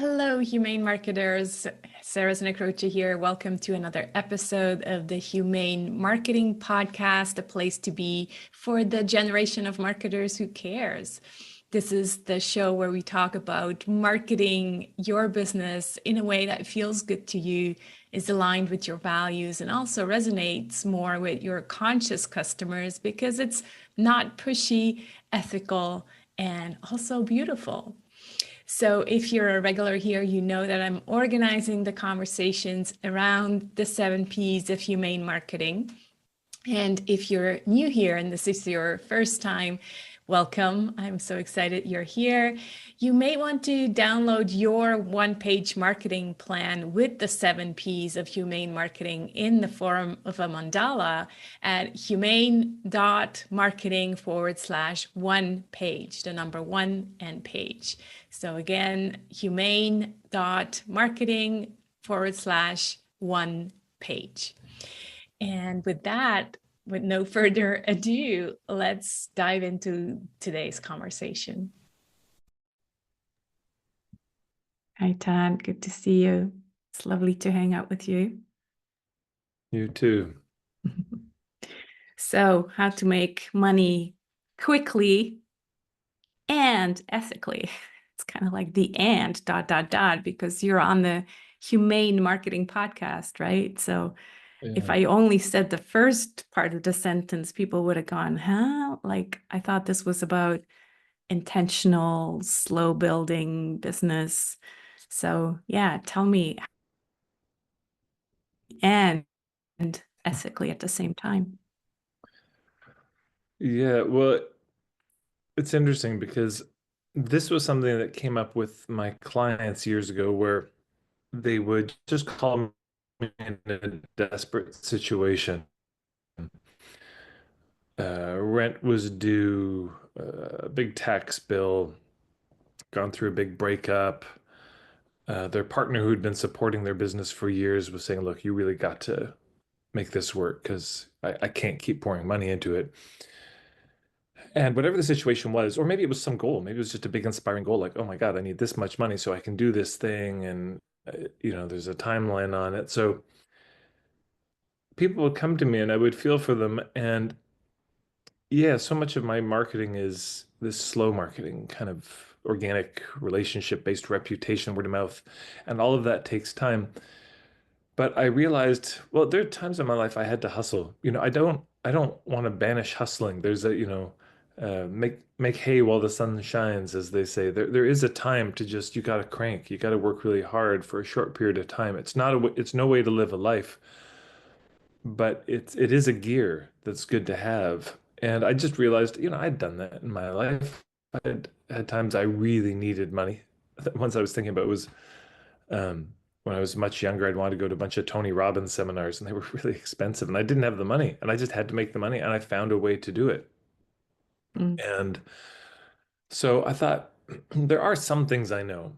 Hello, Humane marketers. Sarah Znekrocha here. Welcome to another episode of the Humane Marketing Podcast, a place to be for the generation of marketers who cares. This is the show where we talk about marketing your business in a way that feels good to you, is aligned with your values, and also resonates more with your conscious customers because it's not pushy, ethical, and also beautiful. So if you're a regular here, you know that I'm organizing the conversations around the 7 Ps of humane marketing. And if you're new here and this is your first time, welcome. I'm so excited you're here. You may want to download your one-page marketing plan with the 7 Ps of humane marketing in the form of a mandala at humane.marketing/one page, the number one and page. So again, humane.marketing/one page. And with that, with no further ado, let's dive into today's conversation. Hi, Tad. Good to see you. It's lovely to hang out with you. You too. So, how to make money quickly and ethically. It's kind of like the and ... because you're on the Humane Marketing Podcast, right? So if I only said the first part of the sentence, people would have gone, huh? Like, I thought this was about intentional, slow building business. So yeah, tell me, and ethically at the same time. Yeah, well, it's interesting because this was something that came up with my clients years ago where they would just call me in a desperate situation. Rent was due, a big tax bill, gone through a big breakup. Their partner who'd been supporting their business for years was saying, look, you really got to make this work because I can't keep pouring money into it. And whatever the situation was, or maybe it was some goal, maybe it was just a big inspiring goal, like, oh my God, I need this much money so I can do this thing. And, there's a timeline on it. So people would come to me and I would feel for them. And yeah, so much of my marketing is this slow marketing, kind of organic, relationship-based reputation, word of mouth. And all of that takes time. But I realized, well, there are times in my life I had to hustle. I don't want to banish hustling. There's make hay while the sun shines, as they say. There is a time to just you got to crank. You got to work really hard for a short period of time. It's no way to live a life, but it is a gear that's good to have. And I just realized, I'd done that in my life. I had times I really needed money. The ones I was thinking about was when I was much younger, I'd wanted to go to a bunch of Tony Robbins seminars and they were really expensive and I didn't have the money and I just had to make the money and I found a way to do it. Mm. And so I thought there are some things I know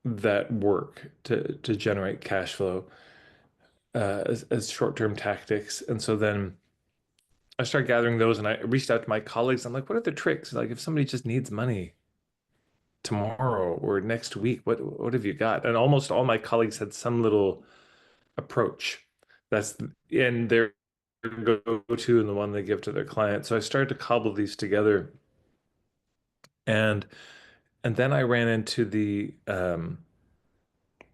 that work to generate cash flow as short-term tactics. And so then I started gathering those and I reached out to my colleagues. I'm like, what are the tricks? Like if somebody just needs money tomorrow or next week, what have you got? And almost all my colleagues had some little approach. That's in their go-to and the one they give to their client. So I started to cobble these together, and then I ran into the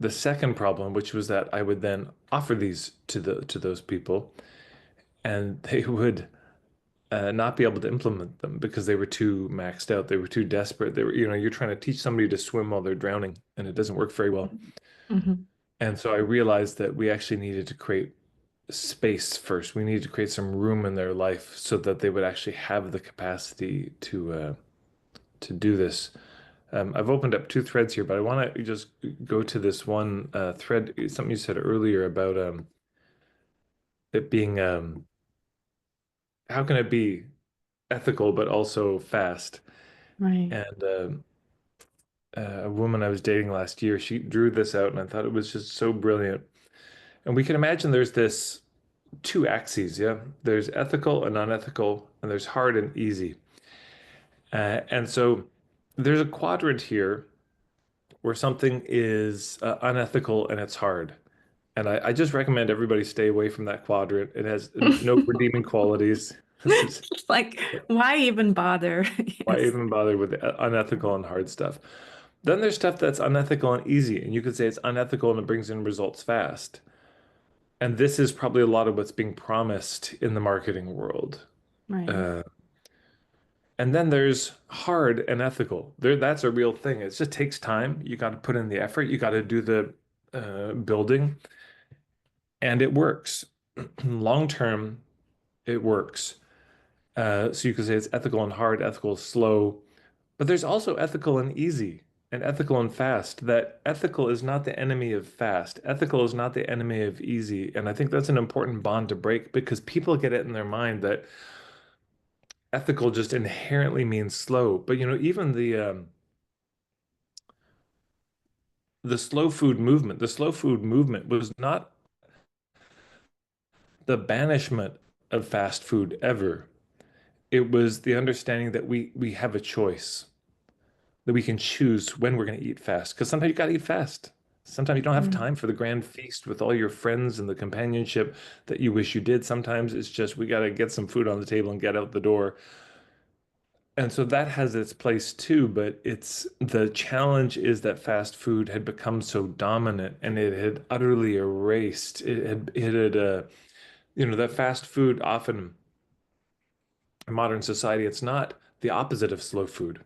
second problem, which was that I would then offer these to those people, and they would not be able to implement them because they were too maxed out. They were too desperate. They were, you're trying to teach somebody to swim while they're drowning, and it doesn't work very well. Mm-hmm. And so I realized that we actually needed to create space first. We needed to create some room in their life so that they would actually have the capacity to do this. I've opened up two threads here, but I want to just go to this one thread. Something you said earlier about it being how can it be ethical but also fast? Right. And a woman I was dating last year, she drew this out, and I thought it was just so brilliant. And we can imagine there's this two axes, yeah? There's ethical and unethical, and there's hard and easy. And so there's a quadrant here where something is unethical and it's hard. And I just recommend everybody stay away from that quadrant. It has no redeeming qualities. There's, Like, why even bother? why Yes. even bother with the unethical and hard stuff? Then there's stuff that's unethical and easy, and you could say it's unethical and it brings in results fast. And this is probably a lot of what's being promised in the marketing world. Right. Uh, and then there's hard and ethical. That's a real thing. It just takes time. You got to put in the effort. You got to do the building, and it works. Long term, it works. So you could say it's ethical and hard, ethical, slow, but there's also ethical and easy and ethical and fast. That ethical is not the enemy of fast. Ethical is not the enemy of easy. And I think that's an important bond to break because people get it in their mind that ethical just inherently means slow. But even the slow food movement was not the banishment of fast food ever. It was the understanding that we have a choice, that we can choose when we're going to eat fast. Because sometimes you got to eat fast. Sometimes you don't have Mm. time for the grand feast with all your friends and the companionship that you wish you did. Sometimes it's just we got to get some food on the table and get out the door. And so that has its place too, but it's the challenge is that fast food had become so dominant and it had utterly erased. That fast food often in modern society, it's not the opposite of slow food.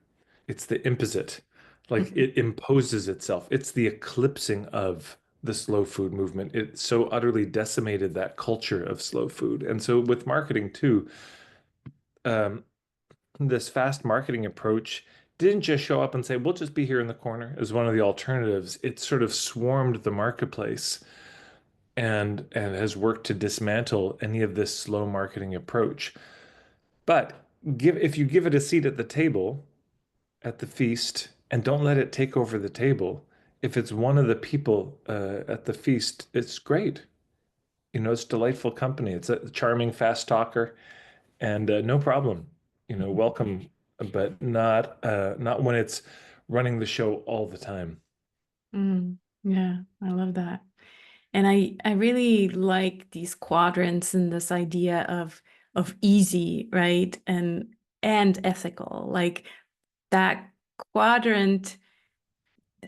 It's the imposite. Like Mhm. it imposes itself. It's the eclipsing of the slow food movement. It so utterly decimated that culture of slow food. And so with marketing too, um, this fast marketing approach didn't just show up and say, we'll just be here in the corner as one of the alternatives. It sort of swarmed the marketplace and has worked to dismantle any of this slow marketing approach. But if you give it a seat at the table, at the feast, and don't let it take over the table, if it's one of the people at the feast, it's great. It's delightful company. It's a charming, fast talker, and no problem. Welcome, but not when it's running the show all the time. Mm. Yeah, I love that. And I really like these quadrants and this idea of easy, right? And ethical. Like that quadrant.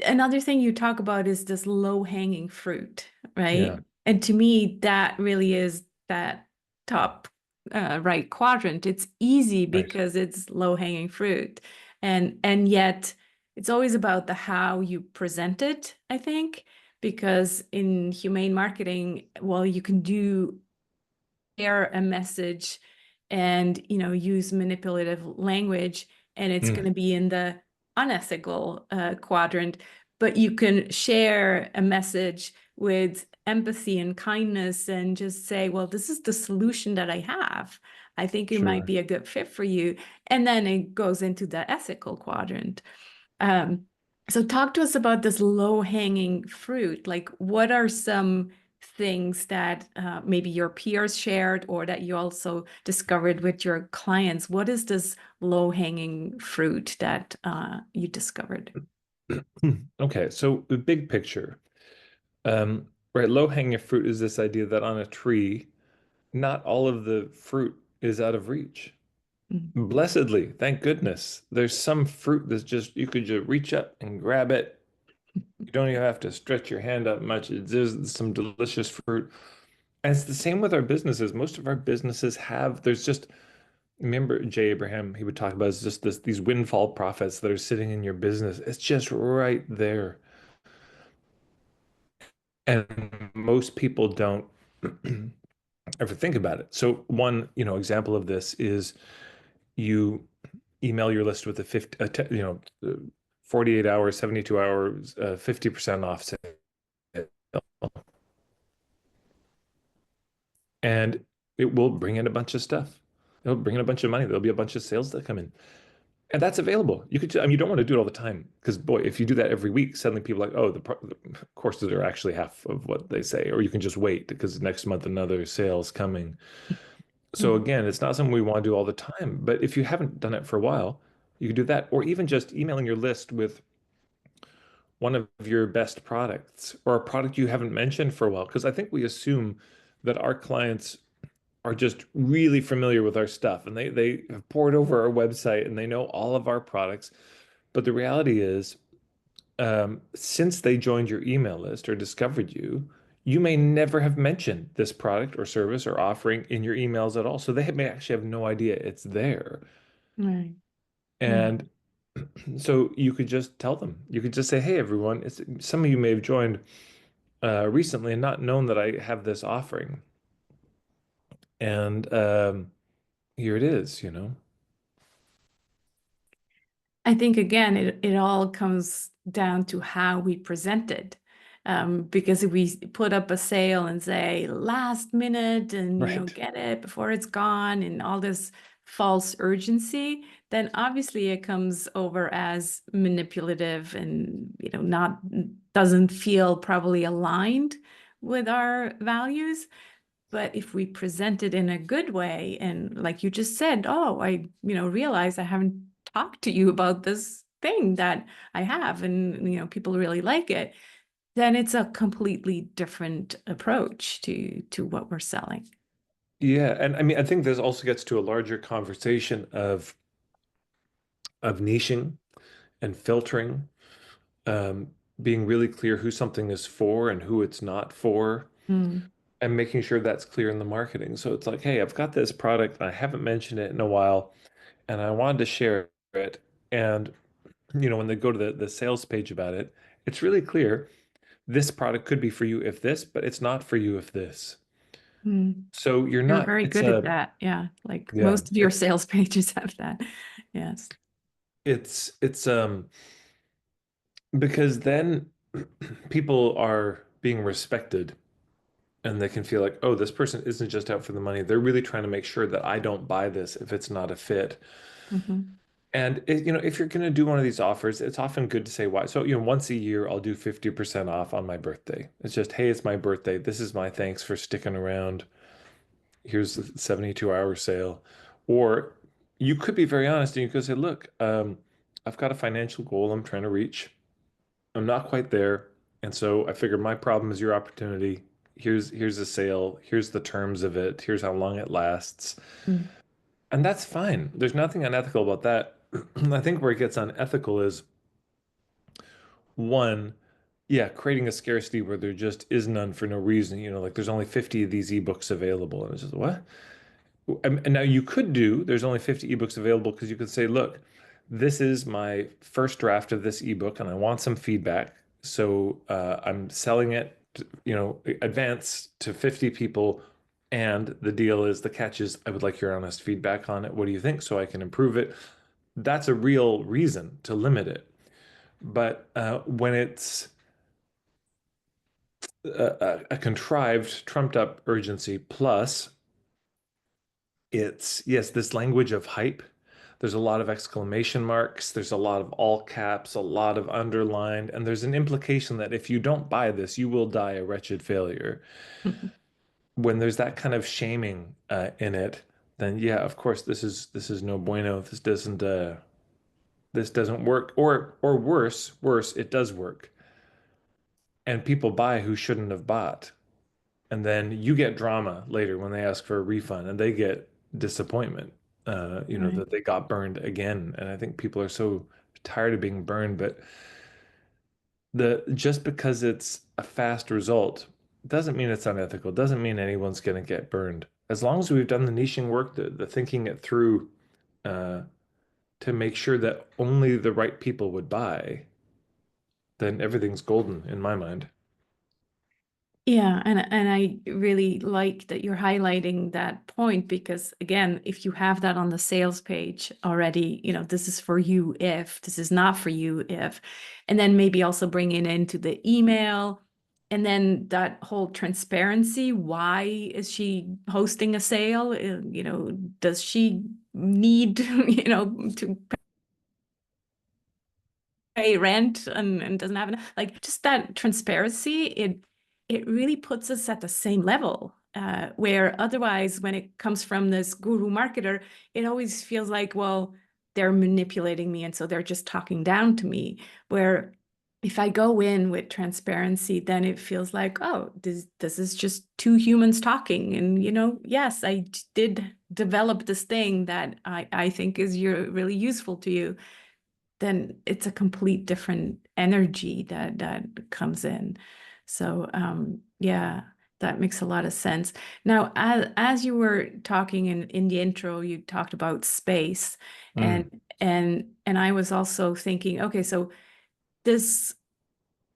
Another thing you talk about is this low-hanging fruit, Yeah, right? And to me, that really is that top right quadrant. It's easy right. because it's low-hanging fruit. And yet it's always about the how you present it, I think, because in humane marketing, well, you can do share a message and use manipulative language and it's going Mm, to be in the unethical quadrant, but you can share a message with empathy and kindness and just say, well, this is the solution that I have. I think it might sure. be a good fit for you, and then it goes into the ethical quadrant. Um, so talk to us about this low-hanging fruit. Like, what are some things that maybe your peers shared or that you also discovered with your clients? What is this low-hanging fruit that you discovered? Okay, so the big picture, right? Low-hanging fruit is this idea that on a tree, not all of the fruit is out of reach. Mm. Blessedly, thank goodness, there's some fruit that's just you could just reach up and grab it. You don't even have to stretch your hand up much. There's some delicious fruit. And it's the same with our businesses. Most of our businesses there's just, remember Jay Abraham, he would talk about it's just these windfall profits that are sitting in your business. It's just right there. And most people don't ever think about it. So one, example of this is you email your list with a 50, 48 hours, 72 hours, 50% off sale. And it will bring in a bunch of stuff. It'll bring in a bunch of money. There'll be a bunch of sales that come in. And that's available. You don't want to do it all the time because, boy, if you do that every week, suddenly people are like, oh, the courses are actually half of what they say. Or you can just wait because next month another sale's coming. So Mm. again, it's not something we want to do all the time. But if you haven't done it for a while, you can do that. Or even just emailing your list with one of your best products or a product you haven't mentioned for a while. Because I think we assume that our clients are just really familiar with our stuff and they have poured over our website and they know all of our products. But the reality is, since they joined your email list or discovered you, you may never have mentioned this product or service or offering in your emails at all. So they may actually have no idea it's there. Right. Yeah. And so you could just tell them. You could just say, "Hey, everyone, some of you may have joined recently and not known that I have this offering, and here it is." I think again, it all comes down to how we present it. Because if we put up a sale and say last minute and Right. get it before it's gone and all this false urgency, then obviously it comes over as manipulative and not doesn't feel probably aligned with our values. But if we present it in a good way, and like you just said, oh, I, realize I haven't talked to you about this thing that I have, and, people really like it, then it's a completely different approach to what we're selling. Yeah, and I mean, I think this also gets to a larger conversation of niching and filtering, um, being really clear who something is for and who it's not for, Mm, and making sure that's clear in the marketing. So it's like, hey, I've got this product, I haven't mentioned it in a while, and I wanted to share it. And when they go to the sales page about it, it's really clear this product could be for you if this, but it's not for you if this. mm. So you're You're not, very it's good at a, that. Yeah. Like yeah, most of your sales pages have that. Yes. it's because then people are being respected and they can feel like, oh, this person isn't just out for the money. They're really trying to make sure that I don't buy this if it's not a fit. Hmm. And if you're going to do one of these offers, it's often good to say why. So, once a year, I'll do 50% off on my birthday. It's just, hey, it's my birthday. This is my thanks for sticking around. Here's the 72-hour sale. Or you could be very honest and you could say, look, I've got a financial goal I'm trying to reach. I'm not quite there. And so I figured my problem is your opportunity. Here's a sale. Here's the terms of it. Here's how long it lasts. Mm, And that's fine. There's nothing unethical about that. I think where it gets unethical is one, yeah, creating a scarcity where there just is none for no reason. Like there's only 50 of these ebooks available. And it's just, what? And now you could there's only 50 ebooks available because you could say, look, this is my first draft of this ebook and I want some feedback. So I'm selling it, advance to 50 people. And the deal is, the catch is, I would like your honest feedback on it. What do you think? So I can improve it. That's a real reason to limit it. But when it's a contrived, trumped up urgency plus it's, yes, this language of hype. There's a lot of exclamation marks, there's a lot of all caps, a lot of underlined, and there's an implication that if you don't buy this, you will die a wretched failure. mhm. When there's that kind of shaming in it, then yeah, of course, this is no bueno. This doesn't work. Or worse, it does work, and people buy who shouldn't have bought. And then you get drama later when they ask for a refund and they get disappointment, Right. that they got burned again. And I think people are so tired of being burned, but just because it's a fast result doesn't mean it's unethical, doesn't mean anyone's going to get burned. As long as we've done the niching work, the thinking it through, uh, to make sure that only the right people would buy, then everything's golden in my mind. Yeah, and I really like that you're highlighting that point because again, if you have that on the sales page already, this is for you if, this is not for you if, and then maybe also bring it into the email and then that whole transparency, why is she hosting a sale? Does she need, to pay rent and doesn't have enough, like just that transparency, it really puts us at the same level, where otherwise when it comes from this guru marketer, it always feels like, well, they're manipulating me and so they're just talking down to me, where if I go in with transparency, then it feels like, oh, this is just two humans talking. And, yes, did develop this thing that I think is really useful to you. Then it's a complete different energy that comes in. So yeah, that makes a lot of sense. Now, as you were talking in the intro, you talked about space, and Mm, and I was also thinking, okay, so this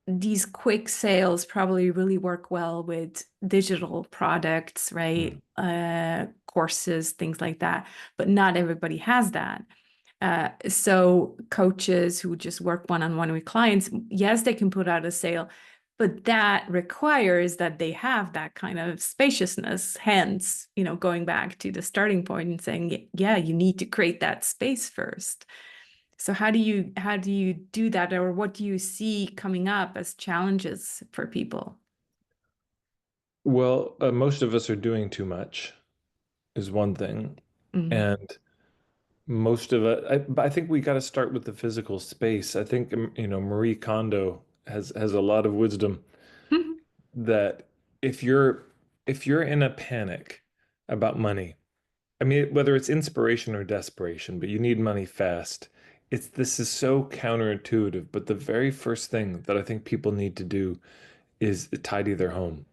these quick sales probably really work well with digital products, right? mm. Courses, things like that. But not everybody has that. So coaches who just work one-on-one with clients, yes, they can put out a sale, but that requires that they have that kind of spaciousness. Hence, going back to the starting point and saying, yeah, you need to create that space first. So how do you do that, or what do you see coming up as challenges for people? Well, most of us are doing too much is one thing. Mm. And most of it, but I think we got to start with the physical space. I think, Marie Kondo has a lot of wisdom that if you're if you're in a panic about money, I mean, whether it's inspiration or desperation, but you need money fast. This is so counterintuitive, but the very first thing that I think people need to do is tidy their home.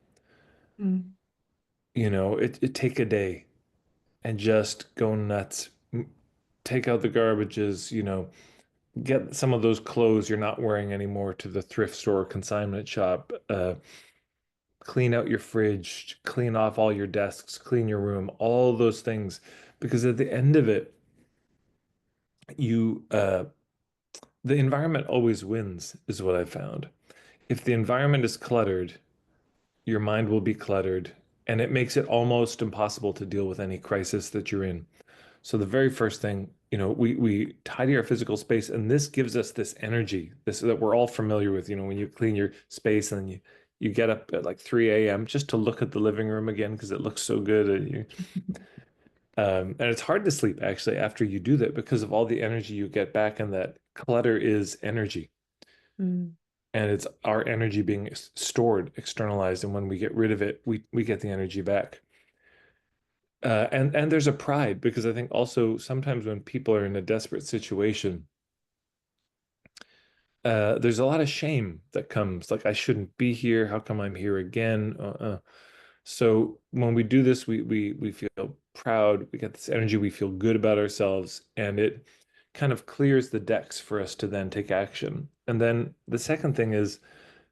Mm. It take a day and just go nuts. Take out the garbages, get some of those clothes you're not wearing anymore to the thrift store or consignment shop. Clean out your fridge, clean off all your desks, clean your room, all those things. Because at the end of it, you the environment always wins, is what I found. If the environment is cluttered, your mind will be cluttered, and it makes it almost impossible to deal with any crisis that you're in. So the very first thing, we tidy our physical space, and this gives us this energy, this that we're all familiar with. When you clean your space and you get up at like 3 a.m. just to look at the living room again because it looks so good, and it's hard to sleep actually after you do that because of all the energy you get back, and that clutter is energy, Mm. and it's our energy being stored, externalized, and when we get rid of it, we get the energy back. And there's a pride because I think also sometimes when people are in a desperate situation, there's a lot of shame that comes. Like, I shouldn't be here. How come I'm here again? So when we do this, we feel proud. We get this energy. We feel good about ourselves, and it kind of clears the decks for us to then take action. And then the second thing is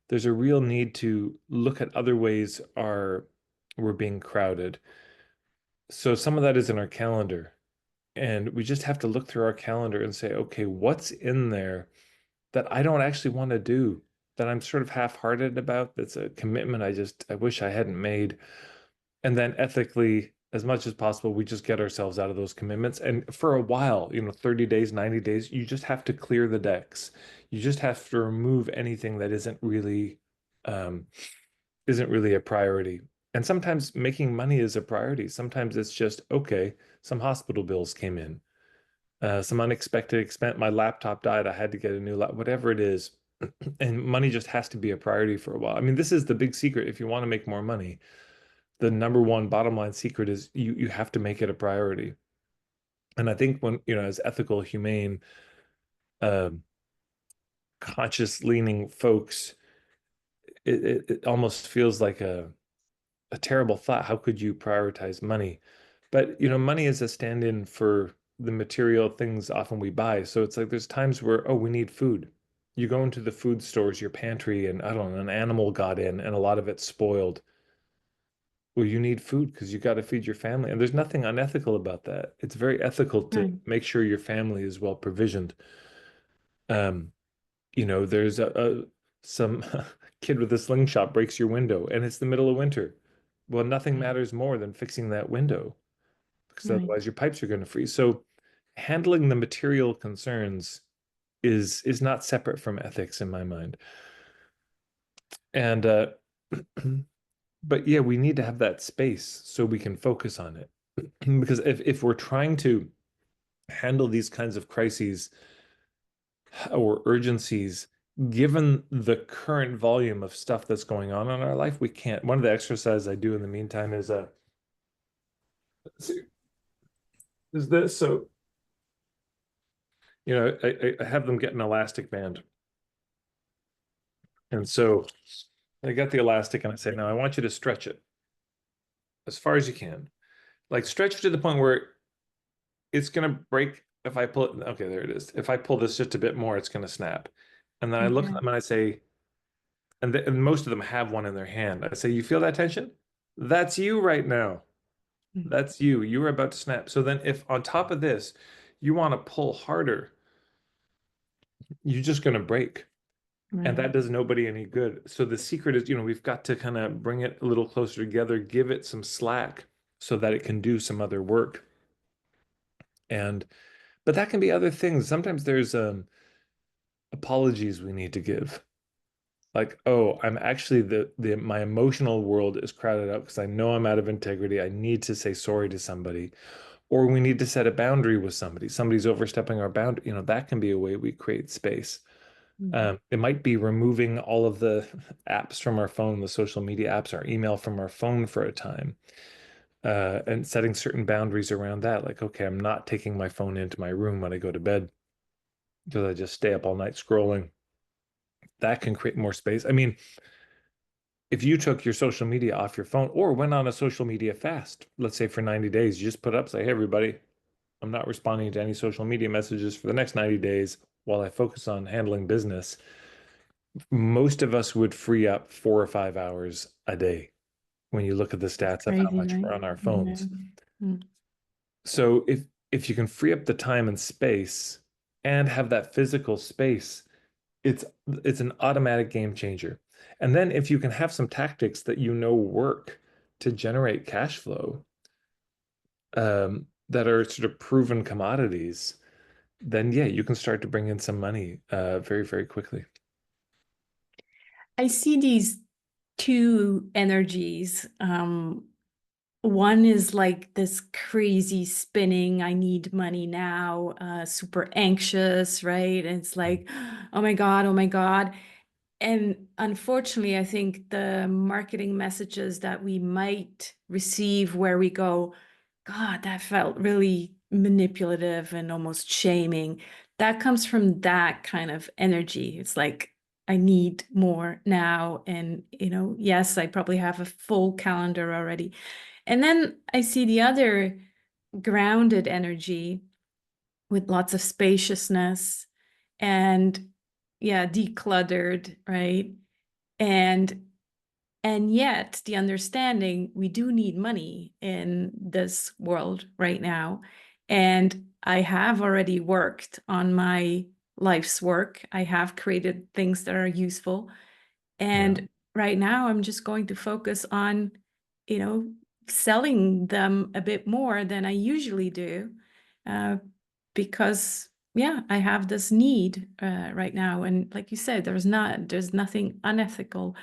there's a real need to look at other ways we're being crowded. So some of that is in our calendar. And we just have to look through our calendar and say, okay, what's in there that I don't actually want to do, that I'm sort of half-hearted about, that's a commitment I wish I hadn't made. And then ethically, as much as possible, we just get ourselves out of those commitments. And for a while, 30 days, 90 days, you just have to clear the decks. You just have to remove anything that um, isn't really a priority. And sometimes making money is a priority. Sometimes it's just, okay, some hospital bills came in, some unexpected expense. My laptop died. I had to get a new laptop, whatever it is. And money just has to be a priority for a while. I mean, this is the big secret. If you want to make more money, the number one bottom line secret is you have to make it a priority. And I think when, as ethical, humane, um, conscious leaning folks, it almost feels like a terrible thought. How could you prioritize money? But, money is a stand-in for the material things often we buy. So it's like there's times where, oh, we need food. You go into the food stores, your pantry, and I don't know, an animal got in and a lot of it's spoiled. Well, you need food because you got to feed your family. And there's nothing unethical about that. It's very ethical to Right. make sure your family is well provisioned. Um, there's some kid with a slingshot breaks your window and it's the middle of winter. Well, nothing matters more than fixing that window because Right. otherwise your pipes are going to freeze. So handling the material concerns is not separate from ethics in my mind. And but yeah, we need to have that space so we can focus on it. Because if we're trying to handle these kinds of crises or urgencies given the current volume of stuff that's going on in our life, we can't. One of the exercises I do in the meantime is this. So, I have them get an elastic band. And so I got the elastic and I say, now I want you to stretch it as far as you can. Like stretch it to the point where it's going to break if I pull it. Okay, there it is. If I pull this just a bit more, it's going to snap. And then I look at Okay. them and I say, and most of them have one in their hand. I say, you feel that tension? That's you right now. That's you. You are about to snap. So then if on top of this, you want to pull harder, you're just going to break. And Right. that does nobody any good. So the secret is, we've got to kind of bring it a little closer together, give it some slack so that it can do some other work. And but that can be other things. Sometimes there's apologies we need to give. Like, oh, I'm actually the my emotional world is crowded out because I know I'm out of integrity. I need to say sorry to somebody, or we need to set a boundary with somebody. Somebody's overstepping our boundary. That can be a way we create space. Mhm. It might be removing all of the apps from our phone, the social media apps, our email from our phone for a time, and setting certain boundaries around that. Like, okay, I'm not taking my phone into my room when I go to bed because I just stay up all night scrolling. That can create more space. I mean, if you took your social media off your phone or went on a social media fast, let's say for 90 days, you just put up, say, hey, everybody, I'm not responding to any social media messages for the next 90 days while I focus on handling business. Most of us would free up 4 or 5 hours a day when you look at the It's stats of how crazy, much right? we're on our Yeah. phones. Mm. So if you can free up the time and space and have that physical space, it's an automatic game changer. And then if you can have some tactics that work to generate cash flow, that are sort of proven commodities, then yeah, you can start to bring in some money very, very quickly. I see these two energies. One is like this crazy spinning, I need money now, super anxious, right? And it's like, oh my God, oh my God. And unfortunately, I think the marketing messages that we might receive where we go, God, that felt really manipulative and almost shaming, that comes from that kind of energy. It's like, I need more now. And, yes, I probably have a full calendar already. And then I see the other grounded energy with lots of spaciousness and, yeah, decluttered, right? And yet the understanding we do need money in this world right now. And I have already worked on my life's work. I have created things that are useful. Yeah. And right now I'm just going to focus on, you know, selling them a bit more than I usually do. Uh, because yeah, I have this need right now. And like you said, there's nothing unethical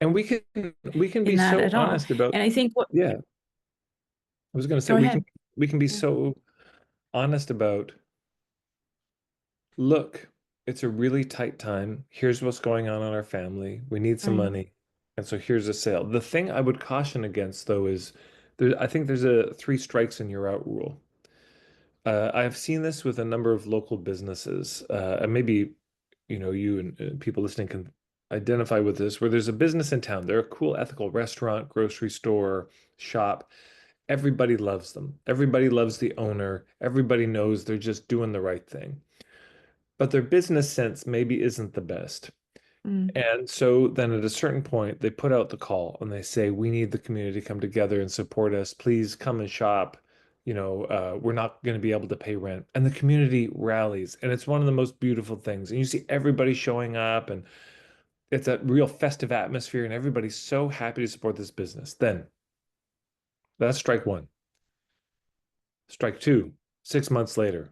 And we can in be that so at all. honest about, And I think what, yeah, I was going to say go ahead. we can be Yeah. so honest about, look, it's a really tight time. Here's what's going on in our family. We need some Right. money. And so here's a sale. The thing I would caution against though is I think there's a three strikes and you're out rule. I've seen this with a number of local businesses, and maybe you and people listening can identify with this, where there's a business in town. They're a cool, ethical restaurant, grocery store, shop. Everybody loves them. Everybody loves the owner. Everybody knows they're just doing the right thing. But their business sense maybe isn't the best. Mm. And so then at a certain point, they put out the call and they say, we need the community to come together and support us. Please come and shop. We're not going to be able to pay rent. And the community rallies. And it's one of the most beautiful things. And you see everybody showing up, and it's a real festive atmosphere, and everybody's so happy to support this business. Then that's strike one. Strike two, 6 months later,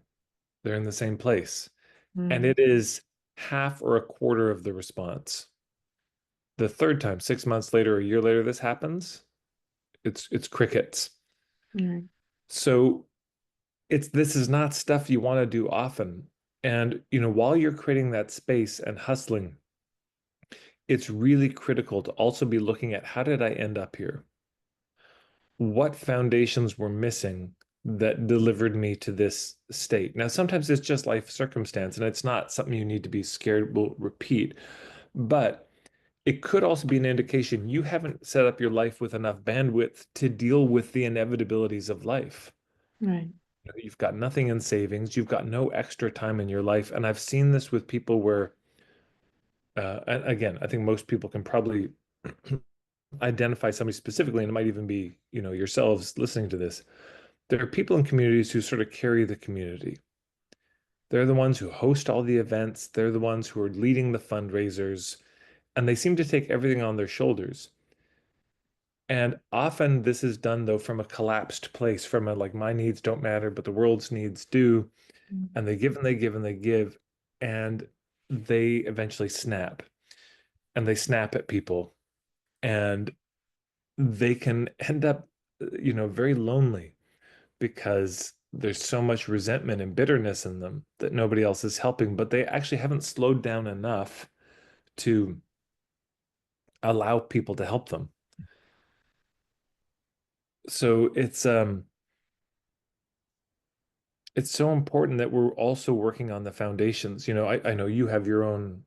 they're in the same place. And Mm. it is half or a quarter of the response. The third time, 6 months later, a year later, this happens, it's crickets. Right. So this is not stuff you want to do often. And, while you're creating that space and hustling, it's really critical to also be looking at how did I end up here? What foundations were missing that delivered me to this state? Now, sometimes it's just life circumstance, and it's not something you need to be scared will repeat, but it could also be an indication you haven't set up your life with enough bandwidth to deal with the inevitabilities of life. Right. You've got nothing in savings, you've got no extra time in your life. And I've seen this with people where, and again, I think most people can probably identify somebody specifically, and it might even be, yourselves listening to this. There are people in communities who sort of carry the community. They're the ones who host all the events, they're the ones who are leading the fundraisers, and they seem to take everything on their shoulders. And often this is done though from a collapsed place, from a like my needs don't matter, but the world's needs do. And they give and they give and they give, and they eventually snap. And they snap at people, and they can end up, very lonely because there's so much resentment and bitterness in them that nobody else is helping, but they actually haven't slowed down enough to allow people to help them. So it's so important that we're also working on the foundations. I know you have your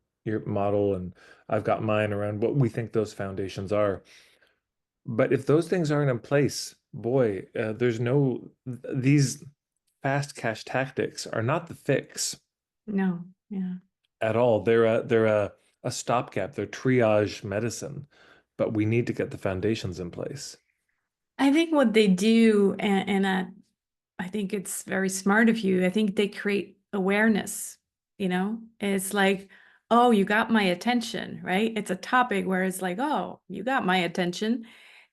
model and I've got mine around what we think those foundations are. But if those things aren't in place, boy, there's no these fast cash tactics are not the fix No. Yeah. at all. They're a stopgap. They're triage medicine, but we need to get the foundations in place. I think what they do, I think it's very smart of you. I think they create awareness, It's like, oh, you got my attention, right? It's a topic where it's like, oh, you got my attention.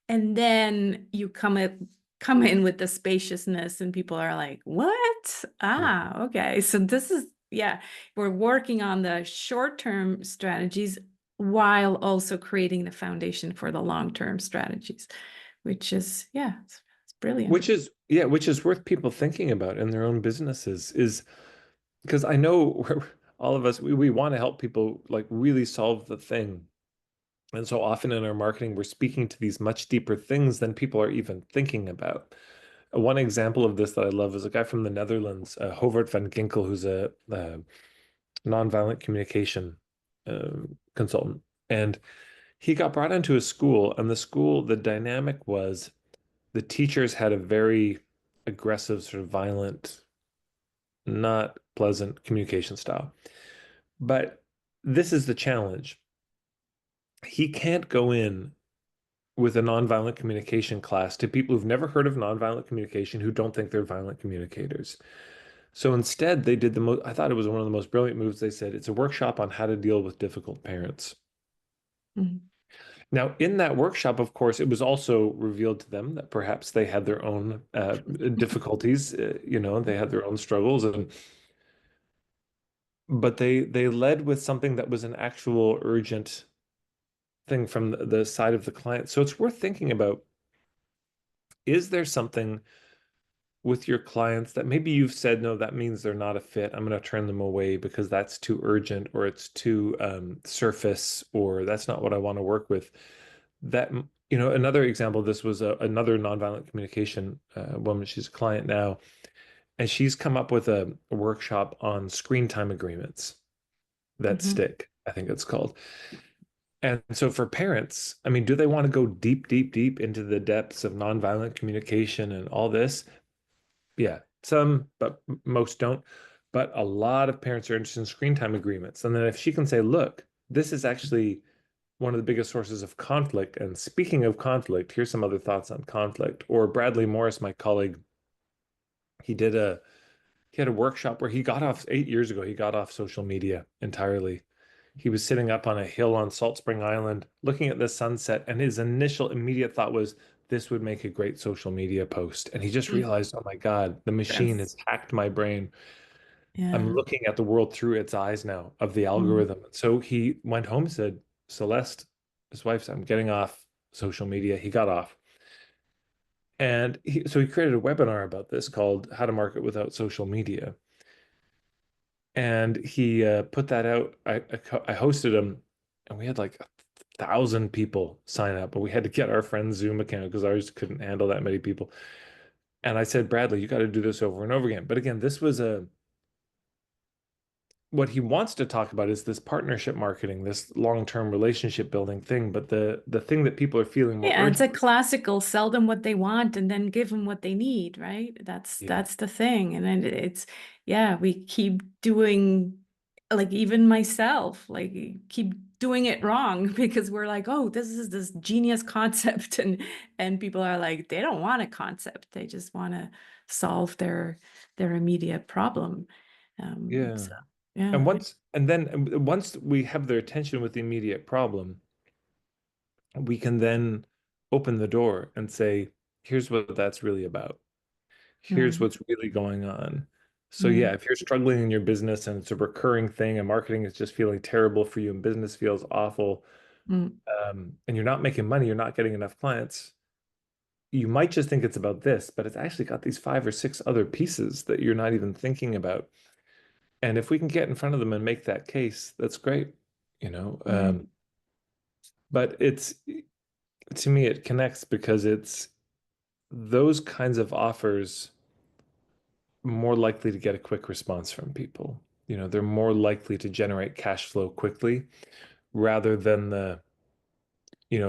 And then you come in with the spaciousness and people are like, what? Mhm. Ah, okay. So this is, yeah, we're working on the short-term strategies while also creating the foundation for the long-term strategies, which is, yeah, it's brilliant. Which is worth people thinking about in their own businesses is because I know all of us we want to help people like really solve the thing. And so often in our marketing, we're speaking to these much deeper things than people are even thinking about. One example of this that I love is a guy from the Netherlands, Hovert van Ginkel, who's a nonviolent communication consultant. And he got brought into a school, and the dynamic was the teachers had a very aggressive, sort of violent, not pleasant communication style. But this is the challenge. He can't go in with a nonviolent communication class to people who've never heard of nonviolent communication who don't think they're violent communicators. So instead, they did the most, I thought it was one of the most brilliant moves. They said it's a workshop on how to deal with difficult parents. Mhm. Now, in that workshop, of course, it was also revealed to them that perhaps they had their own difficulties, they had their own struggles, but they led with something that was an actual urgent thing from the side of the client. So it's worth thinking about, is there something with your clients that maybe you've said, no, that means they're not a fit. I'm going to turn them away because that's too urgent or it's too surface or that's not what I want to work with. That, another example of this was another nonviolent communication woman. She's a client now, and she's come up with a workshop on screen time agreements that Mhm. stick, I think it's called. And so for parents, I mean, do they want to go deep, deep, deep into the depths of nonviolent communication and all this? Yeah, some, but most don't. But a lot of parents are interested in screen time agreements. And then if she can say, look, this is actually one of the biggest sources of conflict. And speaking of conflict, here's some other thoughts on conflict. Or Bradley Morris, my colleague, he did a he had a workshop where he got off 8 years ago, he got off social media entirely. He was sitting up on a hill on Salt Spring Island looking at the sunset, and his initial immediate thought was, this would make a great social media post. And he just Mm. realized, oh my God, the machine Yes. has hacked my brain. I'm Yeah. looking at the world through its eyes now of the Mm. algorithm. So he went home and said, Celeste, his wife said, I'm getting off social media. He got off. And so he created a webinar about this called How to Market Without Social Media. And he put that out. I hosted him, and we had like 1,000 people sign up, but we had to get our friend's Zoom account because ours couldn't handle that many people. And I said, Bradley, you got to do this over and over again. But again, this was a what he wants to talk about is this partnership marketing, this long-term relationship building thing. But the thing that people are feeling more Yeah, it's a urgently, classical sell them what they want and then give them what they need, right? yeah, That's the thing. And then it's yeah, we keep doing like even myself, like keep doing it wrong because we're like, oh, this is this genius concept and people are like, they don't want a concept. They just want to solve their immediate problem. yeah. So yeah, And once we have their attention with the immediate problem, we can then open the door and say, here's what that's really about. Here's right. what's really going on. So Yeah. yeah, if you're struggling in your business and it's a recurring thing and marketing is just feeling terrible for you and business feels awful, Mm, and you're not making money, you're not getting enough clients, you might just think it's about this, but it's actually got these 5 or 6 other pieces that you're not even thinking about. And if we can get in front of them and make that case, that's great, you know. right. But it's to me, it connects because it's those kinds of offers more likely to get a quick response from people. You know, they're more likely to generate cash flow quickly rather than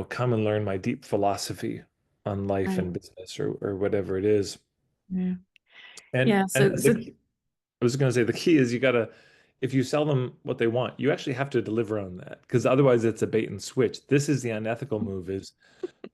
come and learn my deep philosophy on life Right. and business or whatever it is. Yeah. And Yeah. and So I was going to say the key is you got to if you sell them what they want, you actually have to deliver on that because otherwise it's a bait and switch. This is the unethical move is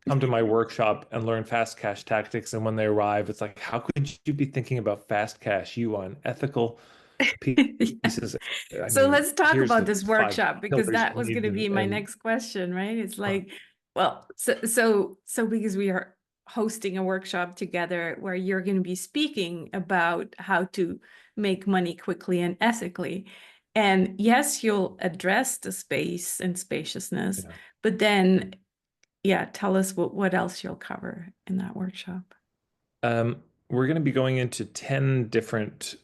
come to my workshop and learn fast cash tactics. And when they arrive, it's like, how could you be thinking about fast cash, you unethical yeah. pieces? I So mean, let's talk here's about the this 5 workshop because pillars that you was going need to be my and next question, right? It's uh, like, well, so because we are hosting a workshop together where you're going to be speaking about how to make money quickly and ethically. And yes, you'll address the space and spaciousness, yeah. but then, yeah, tell us what else you'll cover in that workshop. We're going to be going into 10 different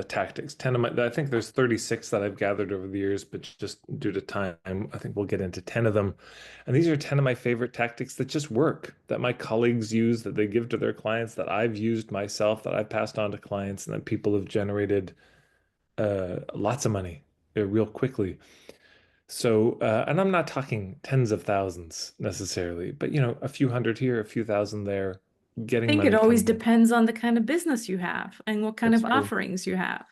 tactics. 10 of my, I think there's 36 that I've gathered over the years, but just due to time, I think we'll get into 10 of them. And these are 10 of my favorite tactics that just work, that my colleagues use, that they give to their clients, that I've used myself, that I've passed on to clients, and that people have generated lots of money real quickly. So, and I'm not talking tens of thousands necessarily, but a few hundred here, a few thousand there, I getting think it money always coming in. depends on the kind of business you have and what kind That's of true. offerings you have.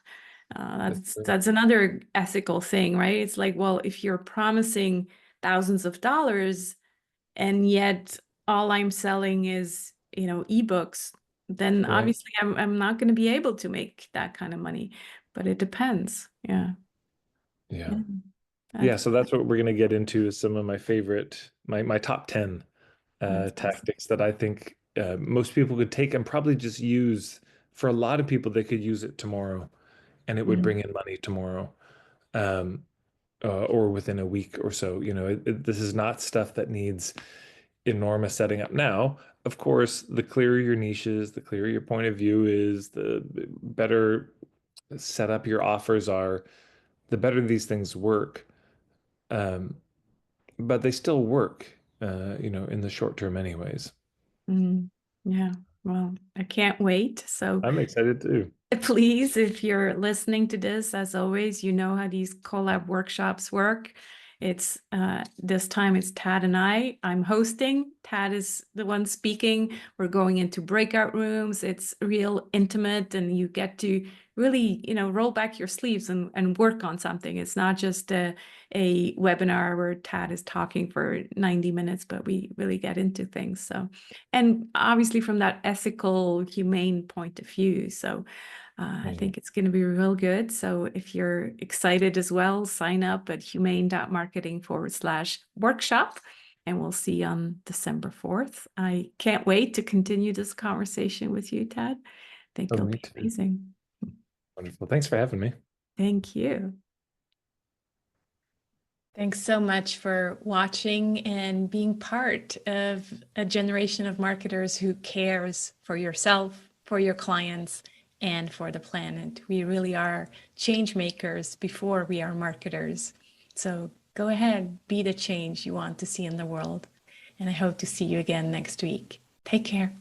That's true. That's another ethical thing, right? It's like, well, if you're promising thousands of dollars and yet all I'm selling is, ebooks, then Yeah. obviously I'm not going to be able to make that kind of money. But it depends. Yeah. Yeah. Yeah. Yeah. That's So that's what we're going to get into is some of my favorite, my top 10 that's awesome. tactics that I think most people could take and probably just use. For a lot of people, they could use it tomorrow and it would Yeah. bring in money tomorrow. Um, or within a week or so. This is not stuff that needs enormous setting up. Now, of course, the clearer your niches, the clearer your point of view is, the better set up your offers are, the better these things work. Um, but they still work, in the short term, anyways. Mm. Yeah. Well, I can't wait. So I'm excited too. please, if you're listening to this, as always, you know how these collab workshops work. It's this time it's Tad and I. I'm hosting. Tad is the one speaking. We're going into breakout rooms. It's real intimate, and you get to really, roll back your sleeves and work on something. It's not just a webinar where Tad is talking for 90 minutes, but we really get into things. So, and obviously from that ethical, humane point of view. So I Yeah. think it's going to be real good. So if you're excited as well, sign up at humane.marketing/workshop. And we'll see you on December 4th. I can't wait to continue this conversation with you, Ted. I think Oh, it'll me be too. amazing. Wonderful. Thanks for having me. Thank you. Thanks so much for watching and being part of a generation of marketers who cares for yourself, for your clients, and for the planet. We really are change makers before we are marketers. So go ahead, be the change you want to see in the world. And I hope to see you again next week. Take care.